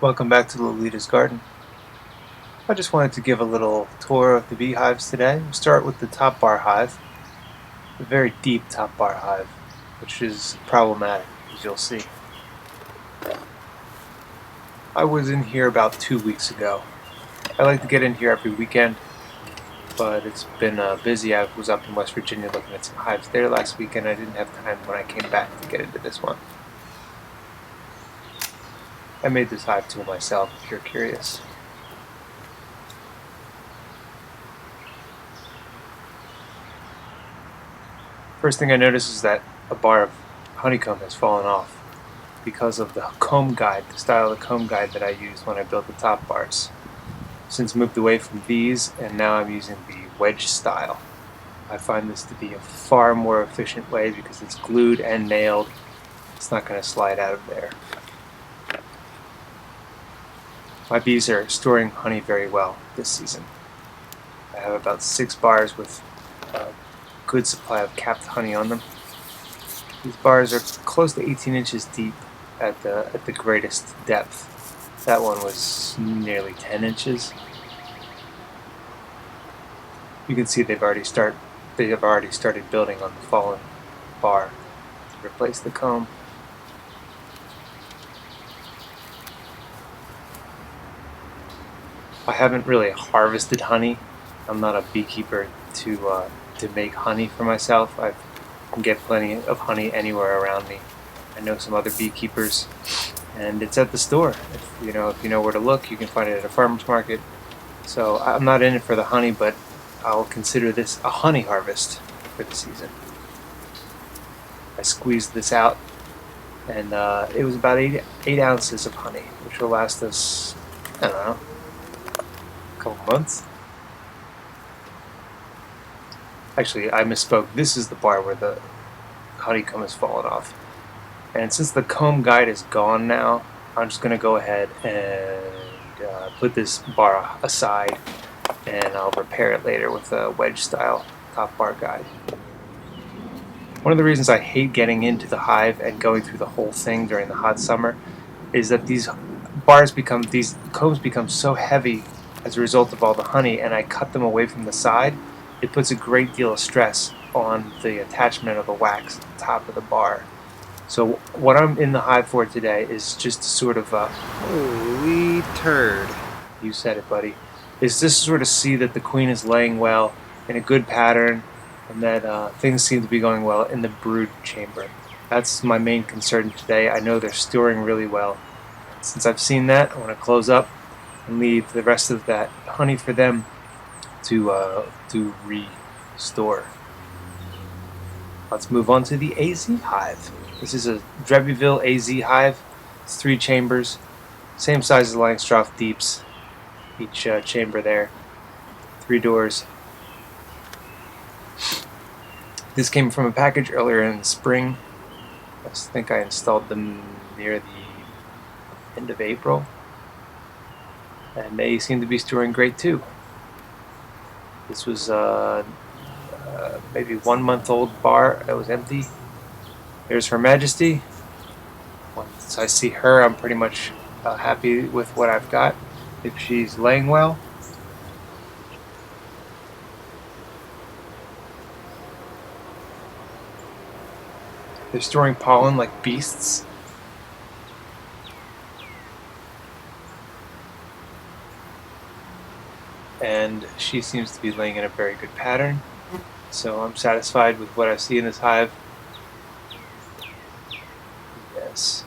Welcome back to Lolita's Garden. I just wanted to give a little tour of the beehives today. We'll start with the top bar hive, a very deep top bar hive, which is problematic, as you'll see. I was in here about 2 weeks ago. I like to get in here every weekend, but it's been busy. I was up in West Virginia looking at some hives there last weekend. I didn't have time when I came back to get into this one. I made this hive tool myself, if you're curious. First thing I notice is that a bar of honeycomb has fallen off because of the comb guide, the style of the comb guide that I used when I built the top bars. Since moved away from these, and now I'm using the wedge style. I find this to be a far more efficient way because it's glued and nailed. It's not going to slide out of there. My bees are storing honey very well this season. I have about 6 bars with a good supply of capped honey on them. These bars are close to 18 inches deep at the greatest depth. That one was nearly 10 inches. You can see they have already started building on the fallen bar to replace the comb. I haven't really harvested honey. I'm not a beekeeper to make honey for myself. I can get plenty of honey anywhere around me. I know some other beekeepers, and it's at the store. If you know where to look, you can find it at a farmer's market. So I'm not in it for the honey, but I'll consider this a honey harvest for the season. I squeezed this out, and it was about 8 ounces of honey, which will last us, I don't know, a couple months. Actually, I misspoke. This is the bar where the honeycomb has fallen off. And since the comb guide is gone now, I'm just going to go ahead and put this bar aside, and I'll repair it later with a wedge style top bar guide. One of the reasons I hate getting into the hive and going through the whole thing during the hot summer is that these combs become so heavy as a result of all the honey, and I cut them away from the side. It puts a great deal of stress on the attachment of the wax at the top of the bar. So what I'm in the hive for today is just sort of holy turd. You said it, buddy. Is just sort of see that the queen is laying well in a good pattern, and that things seem to be going well in the brood chamber. That's my main concern today. I know they're storing really well. Since I've seen that, I want to close up and leave the rest of that honey for them to restore. Let's move on to the AZ hive. This is a Drebbyville AZ hive. It's 3 chambers, same size as Langstroth Deeps. Each chamber there, 3 doors. This came from a package earlier in the spring. I think I installed them near the end of April, and they seem to be storing great too. This was maybe 1 month old bar that was empty. There's Her Majesty. Once I see her, I'm pretty much happy with what I've got. If she's laying well. They're storing pollen like beasts. And she seems to be laying in a very good pattern. So I'm satisfied with what I see in this hive. Yes.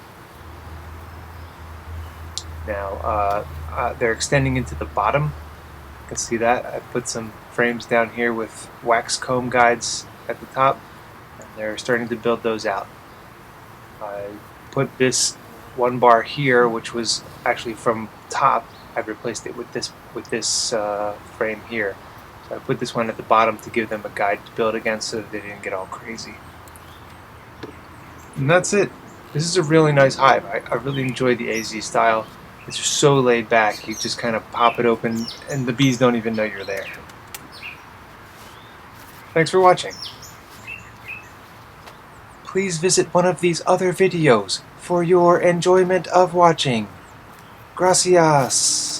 Now, they're extending into the bottom. You can see that. I put some frames down here with wax comb guides at the top, and they're starting to build those out. I put this 1 bar here, which was actually from top. I replaced it with this frame here. So I put this one at the bottom to give them a guide to build against so that they didn't get all crazy. And that's it. This is a really nice hive. I really enjoy the AZ style. It's just so laid back. You just kind of pop it open and the bees don't even know you're there. Thanks for watching. Please visit one of these other videos for your enjoyment of watching. Gracias.